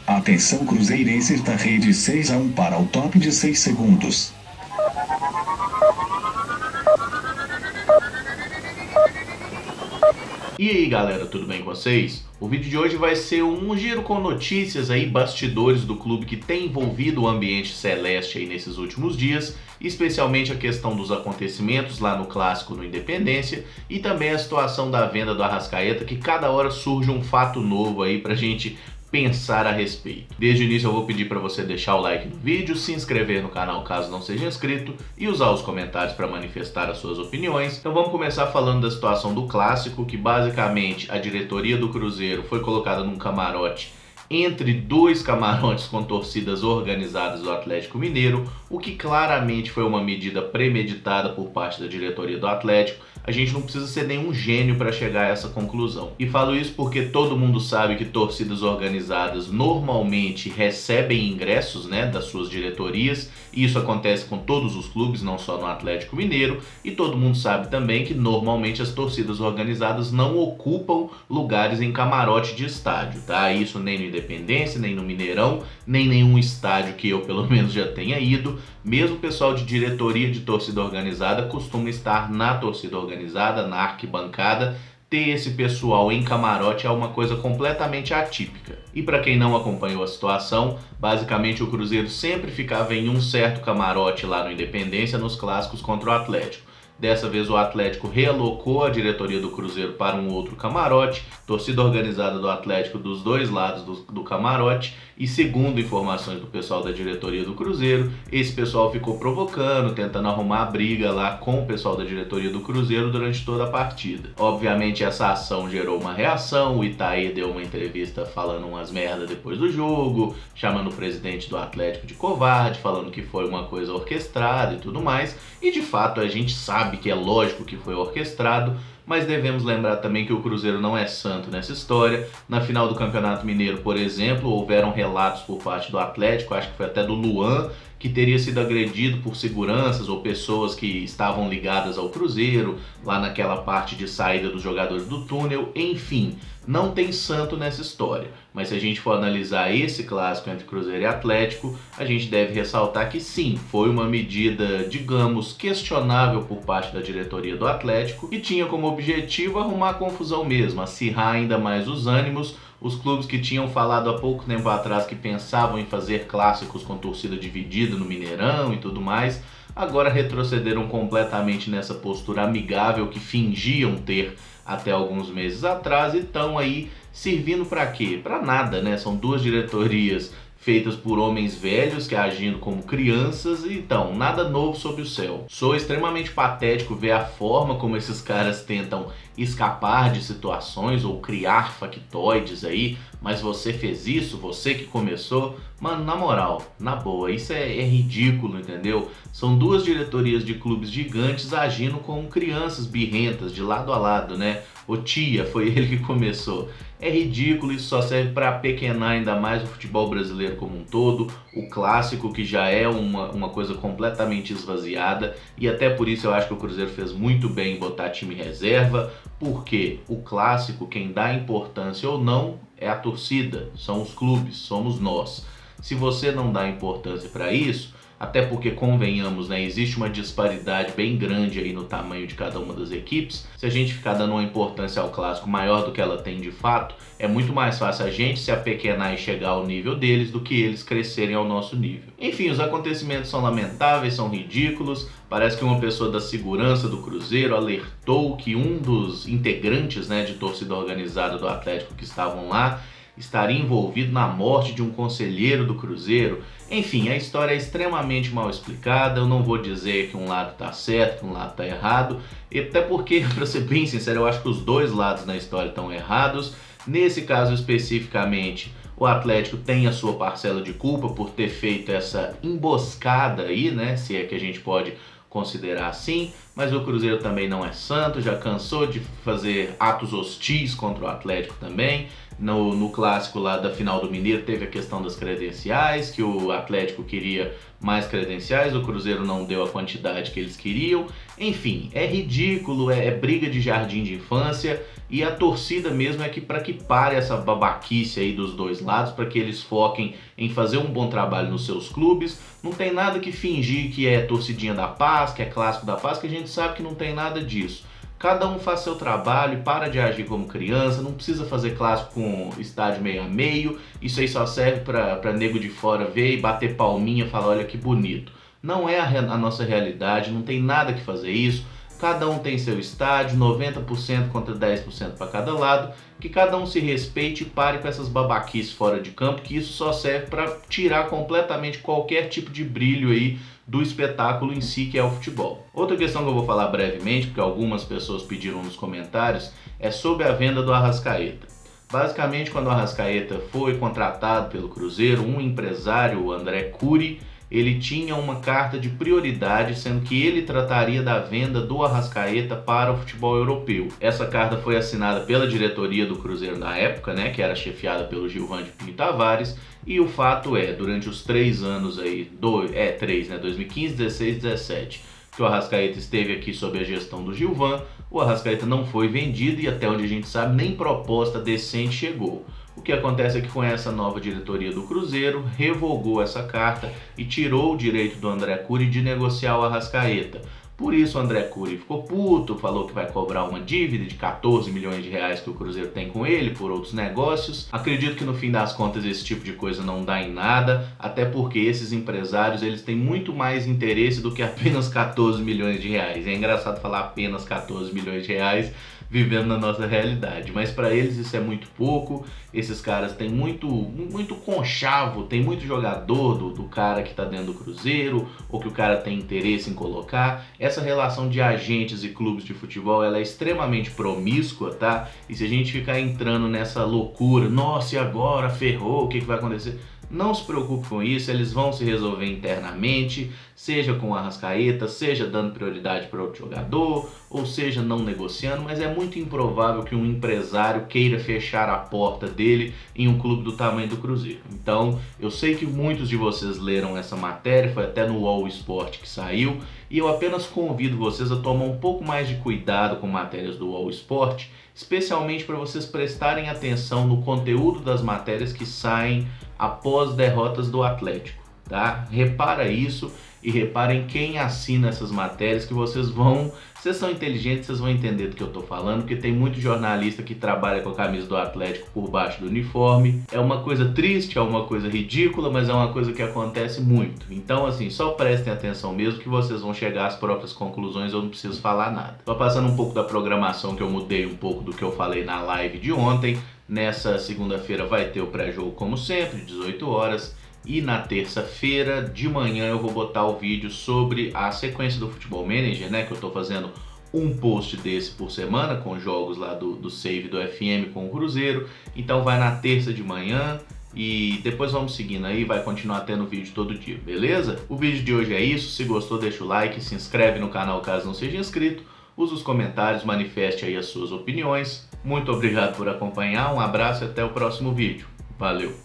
Atenção cruzeirenses da rede 6-1 para o top de 6 segundos. E aí galera, tudo bem com vocês? O vídeo de hoje vai ser um giro com notícias aí, bastidores do clube que tem envolvido o ambiente celeste aí nesses últimos dias, especialmente a questão dos acontecimentos lá no Clássico no Independência e também a situação da venda do Arrascaeta, que cada hora surge um fato novo aí pra gente pensar a respeito. Desde o início eu vou pedir para você deixar o like no vídeo, se inscrever no canal caso não seja inscrito e usar os comentários para manifestar as suas opiniões. Então vamos começar falando da situação do Clássico, que basicamente a diretoria do Cruzeiro foi colocada num camarote entre dois camarotes com torcidas organizadas do Atlético Mineiro, o que claramente foi uma medida premeditada por parte da diretoria do Atlético. A gente não precisa ser nenhum gênio para chegar a essa conclusão. E falo isso porque todo mundo sabe que torcidas organizadas normalmente recebem ingressos, das suas diretorias, e isso acontece com todos os clubes, não só no Atlético Mineiro, e todo mundo sabe também que normalmente as torcidas organizadas não ocupam lugares em camarote de estádio, tá? Isso nem no Independência, nem no Mineirão, nem nenhum estádio que eu pelo menos já tenha ido. Mesmo o pessoal de diretoria de torcida organizada costuma estar na torcida organizada, na arquibancada. Ter esse pessoal em camarote é uma coisa completamente atípica. E para quem não acompanhou a situação, basicamente o Cruzeiro sempre ficava em um certo camarote lá no Independência nos clássicos contra o Atlético. Dessa vez o Atlético realocou a diretoria do Cruzeiro para um outro camarote, torcida organizada do Atlético dos dois lados do camarote, e segundo informações do pessoal da diretoria do Cruzeiro, esse pessoal ficou provocando, tentando arrumar briga lá com o pessoal da diretoria do Cruzeiro durante toda a partida. Obviamente essa ação gerou uma reação, o Itaí deu uma entrevista falando umas merdas depois do jogo, chamando o presidente do Atlético de covarde, falando que foi uma coisa orquestrada e tudo mais, e de fato a gente sabe que é lógico que foi orquestrado, mas devemos lembrar também que o Cruzeiro não é santo nessa história. Na final do Campeonato Mineiro, por exemplo, houveram relatos por parte do Atlético, acho que foi até do Luan, que teria sido agredido por seguranças ou pessoas que estavam ligadas ao Cruzeiro, lá naquela parte de saída dos jogadores do túnel, enfim. Não tem santo nessa história, mas se a gente for analisar esse clássico entre Cruzeiro e Atlético, a gente deve ressaltar que sim, foi uma medida, digamos, questionável por parte da diretoria do Atlético e tinha como objetivo arrumar confusão mesmo, acirrar ainda mais os ânimos. Os clubes que tinham falado há pouco tempo atrás que pensavam em fazer clássicos com torcida dividida no Mineirão e tudo mais, agora retrocederam completamente nessa postura amigável que fingiam ter até alguns meses atrás e estão aí servindo para quê? Para nada, São duas diretorias feitas por homens velhos que agindo como crianças, então nada novo sob o céu. Sou extremamente patético ver a forma como esses caras tentam escapar de situações ou criar factoides aí, mas você fez isso, você que começou. Mano, na moral, na boa, isso é ridículo, entendeu? São duas diretorias de clubes gigantes agindo como crianças birrentas, de lado a lado, O tia, foi ele que começou. É ridículo, isso só serve para apequenar ainda mais o futebol brasileiro como um todo, o clássico que já é uma coisa completamente esvaziada, e até por isso eu acho que o Cruzeiro fez muito bem em botar time reserva, porque o clássico, quem dá importância ou não, é a torcida, são os clubes, somos nós. Se você não dá importância para isso, até porque convenhamos, existe uma disparidade bem grande aí no tamanho de cada uma das equipes. Se a gente ficar dando uma importância ao clássico maior do que ela tem de fato, é muito mais fácil a gente se apequenar e chegar ao nível deles do que eles crescerem ao nosso nível. Enfim, os acontecimentos são lamentáveis, são ridículos. Parece que uma pessoa da segurança do Cruzeiro alertou que um dos integrantes, de torcida organizada do Atlético que estavam lá estaria envolvido na morte de um conselheiro do Cruzeiro. Enfim, a história é extremamente mal explicada. Eu não vou dizer que um lado está certo, que um lado está errado, e até porque, para ser bem sincero, eu acho que os dois lados na história estão errados. Nesse caso especificamente, o Atlético tem a sua parcela de culpa por ter feito essa emboscada aí, se é que a gente pode considerar assim, mas o Cruzeiro também não é santo, já cansou de fazer atos hostis contra o Atlético também. No clássico lá da final do Mineiro teve a questão das credenciais, que o Atlético queria mais credenciais, o Cruzeiro não deu a quantidade que eles queriam. Enfim, é ridículo, é briga de jardim de infância, e a torcida mesmo é que para que pare essa babaquice aí dos dois lados, para que eles foquem em fazer um bom trabalho nos seus clubes. Não tem nada que fingir que é torcidinha da paz, que é clássico da paz, que a gente sabe que não tem nada disso. Cada um faz seu trabalho, para de agir como criança, não precisa fazer clássico com estádio meio a meio. Isso aí só serve para nego de fora ver e bater palminha e falar, olha que bonito. Não é a nossa realidade, não tem nada que fazer isso. Cada um tem seu estádio, 90% contra 10% para cada lado. Que cada um se respeite e pare com essas babaquices fora de campo, que isso só serve para tirar completamente qualquer tipo de brilho aí do espetáculo em si, que é o futebol. Outra questão que eu vou falar brevemente, porque algumas pessoas pediram nos comentários, é sobre a venda do Arrascaeta. Basicamente, quando o Arrascaeta foi contratado pelo Cruzeiro, um empresário, o André Cury, ele tinha uma carta de prioridade, sendo que ele trataria da venda do Arrascaeta para o futebol europeu. Essa carta foi assinada pela diretoria do Cruzeiro na época, né, que era chefiada pelo Gilvande Pinho Tavares, e o fato é, durante os 3 anos aí, 2015, 16, 17, que o Arrascaeta esteve aqui sob a gestão do Gilvan, o Arrascaeta não foi vendido e até onde a gente sabe, nem proposta decente chegou. O que acontece é que com essa nova diretoria do Cruzeiro, revogou essa carta e tirou o direito do André Cury de negociar o Arrascaeta. Por isso o André Cury ficou puto, falou que vai cobrar uma dívida de 14 milhões de reais que o Cruzeiro tem com ele por outros negócios. Acredito que no fim das contas esse tipo de coisa não dá em nada, até porque esses empresários eles têm muito mais interesse do que apenas 14 milhões de reais. É engraçado falar apenas 14 milhões de reais vivendo na nossa realidade, mas para eles isso é muito pouco. Esses caras têm muito conchavo, tem muito jogador do cara que está dentro do Cruzeiro, ou que o cara tem interesse em colocar. Essa relação de agentes e clubes de futebol, ela é extremamente promíscua, tá? E se a gente ficar entrando nessa loucura, nossa, e agora ferrou, o que vai acontecer? Não se preocupe com isso, eles vão se resolver internamente, seja com o Arrascaeta, seja dando prioridade para outro jogador, ou seja não negociando, mas é muito improvável que um empresário queira fechar a porta dele em um clube do tamanho do Cruzeiro. Então, eu sei que muitos de vocês leram essa matéria, foi até no UOL Esporte que saiu, e eu apenas convido vocês a tomar um pouco mais de cuidado com matérias do UOL Esporte, especialmente para vocês prestarem atenção no conteúdo das matérias que saem após derrotas do Atlético, tá? Repara isso e reparem quem assina essas matérias, que vocês são inteligentes, vocês vão entender do que eu tô falando, porque tem muito jornalista que trabalha com a camisa do Atlético por baixo do uniforme. É uma coisa triste, é uma coisa ridícula, mas é uma coisa que acontece muito. Então, assim, só prestem atenção mesmo que vocês vão chegar às próprias conclusões, eu não preciso falar nada. Tô passando um pouco da programação, que eu mudei um pouco do que eu falei na live de ontem. Nessa segunda-feira vai ter o pré-jogo como sempre, 18 horas. E na terça-feira de manhã eu vou botar o vídeo sobre a sequência do Futebol Manager, né? Que eu tô fazendo um post desse por semana com jogos lá do Save do FM com o Cruzeiro. Então vai na terça de manhã e depois vamos seguindo aí, vai continuar tendo vídeo todo dia, beleza? O vídeo de hoje é isso, se gostou deixa o like, se inscreve no canal caso não seja inscrito, usa os comentários, manifeste aí as suas opiniões. Muito obrigado por acompanhar, um abraço e até o próximo vídeo. Valeu!